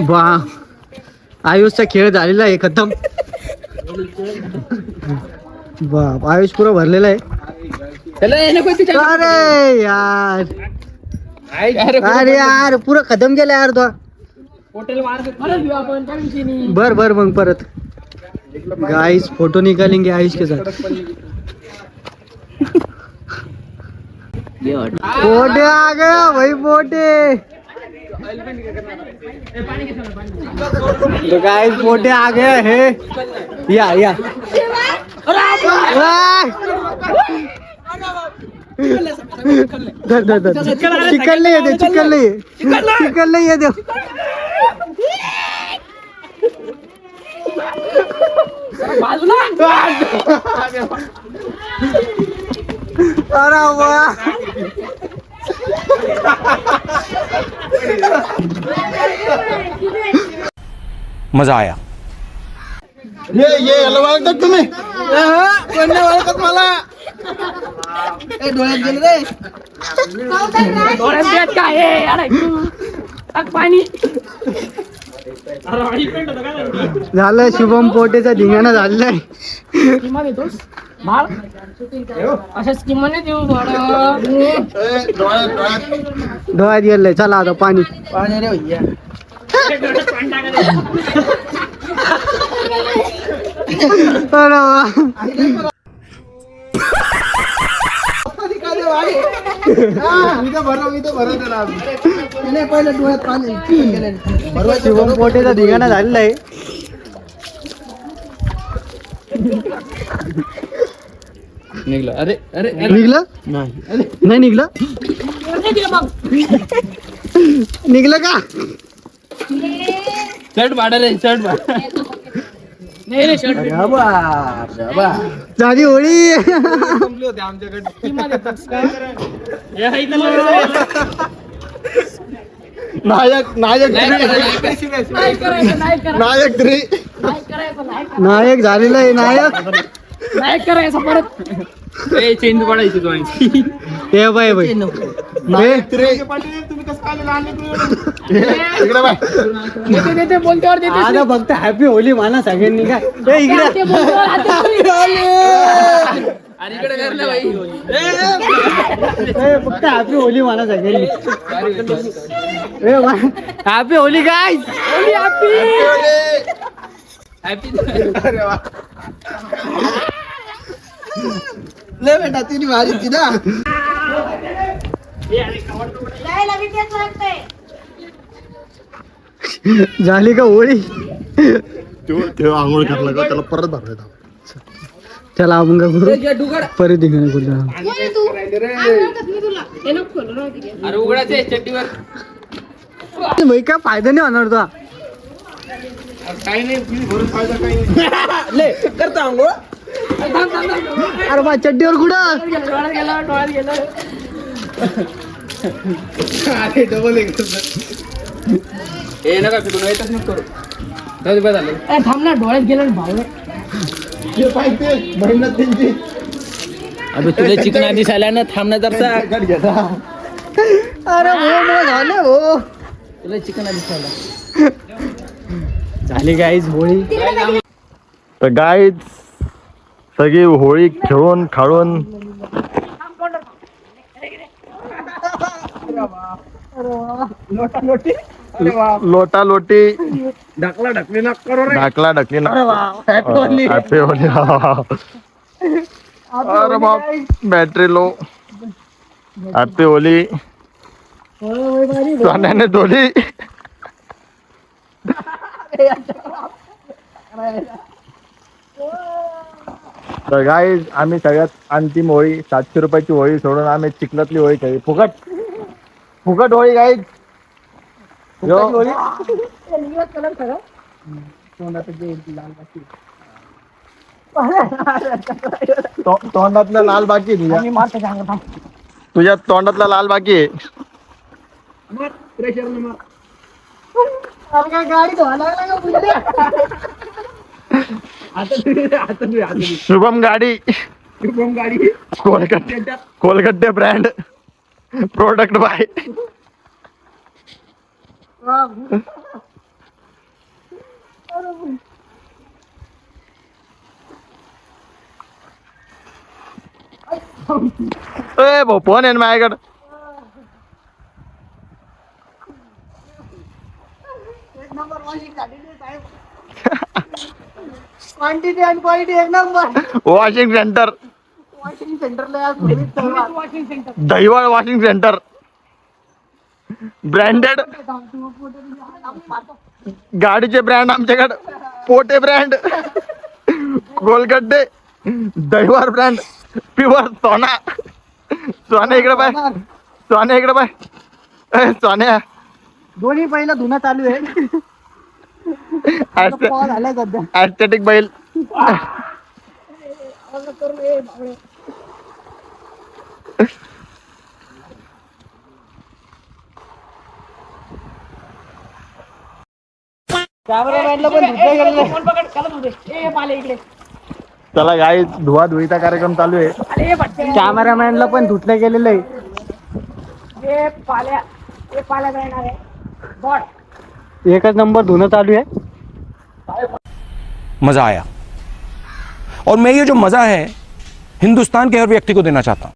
वा आयुषचा खेळ झालेला आहे खतम. बाप आयुष पुरा भरलेला आहे. अरे यार अरे यार पुरा खतम केला यार तो. बर बर मग परत गाइस फोटो निकालेंगे आयुष के साथ. पोटे आ गया भाई पोटे. तो गाइस पोटे आ गए हैं. या धर धर धर चिकन नहीं है चिकन नहीं है चिकन नहीं है. अरे वाह मजा आया. ये ओळखतात तुम्ही. कोणी ओळखत मला. डोळ्यात गेलं रे. डोळ्यात काय पाणी झालं. शुभम पोटेचा धिंगाणा झालाय. अशा स्कीमने देऊ डोळ्यात गेलंय. चला आता पाणी पाणी रे भैया. अरे वा. शुभम पोटेचा धिंगाणा झालेला आहे. निघलं. अरे अरे निघलं नाही निघलं. निघलं का. शर्ट पाडा रे शर्ट पाडा. नाही रे शर्ट झाली होळी. संपले होते आमच्याकडे. नायक नायक नायक तरी नायक झालेला आहे. नायक नाही करायचं परत. चेंज पडायची तो. हे बाय बाय देते बोलत्यावर देते. आता फक्त हॅपी होली म्हणा सगळ्यांनी. काय इकडे इकडे कर ना भाई. फक्त हॅपी होली म्हणा सगळ्यांनी. हॅपी होली काय. ले बेटा तिने भारी ती ना. झाली का होळी. तेव्हा आंघोळ करला का त्याला परत भरवायचा. चला आपण का करू परत दिघाने करू. अरे उघडाचे चड्डीवर. भाई काय फायदा नाही होणार तुला. काही नाही भरून फायदा काही नाही. ले करतो आंघोळ. अरे बा चड्डीवर कुठं. डोळ्यात गेलं अरे डबल एक हे नका पिकून येतच नको करू. जाऊ दे बस झालं. थांब ना डोळ्यात गेलं भाऊ. अबे तुला चिकन आधी झाला ना. थांब ना जरसा. अरे हो झालं हो. तुला चिकन आधी झाला. झाली गाईज होळी. तर गाईज सगळी होळी खेळून खाळून लोटा लोटी ढकला ढकली ना करो रे. ढाकला ढकली ना. हॅपी होली. अरे बाप बॅटरी लो. हॅपी होली. सोन्याने डोली. तर गाईज आम्ही सगळ्यात अंतिम होळी 700 रुपयाची होळी सोडून आम्ही चिखलातली होळी खेळली. फुकट फुकट होळी गाईज. तोंडातला लाल बाकी तुझ्या तोंडातला लाल बाकी आहे. गाडी धुवायला लागला का. शुभम गाडी गाडी कोलगट्टे ब्रँड प्रोडक्ट बाय ए भाऊ फोन आहे ना माझ्याकडं. क्वांटिटी आणि क्वालिटी एक नंबर. वॉशिंग सेंटर वॉशिंग सेंटरला आज washing centre Dahiwal washing centre branded गाडीचे ब्रँड आमच्याकडे पोटे ब्रँड कोलगड्डे दहिवाळ ब्रँड प्युअर सोना इकडे पाय सोन्या दोन्ही पहिला धुणं चालू आहे. पॉज झालाय सध्या. ऍस्थेटिक बैल. कॅमेरामॅनला पण धुतलं गेलेलं आहे. फोन पकड चला तू दे. ए पाले इकडे चला गाईज धुवा धुईचा कार्यक्रम चालू आहे. अरे ये बच्चे कॅमेरामॅनला पण धुतलं गेलेलं आहे. ये पाल्या जाणार आहे गॉड एकच नंबर धुणं चालू आहे. मजा आया और मैं ये जो मजा है हिंदुस्तान के हर व्यक्ति को देना चाहता हूं.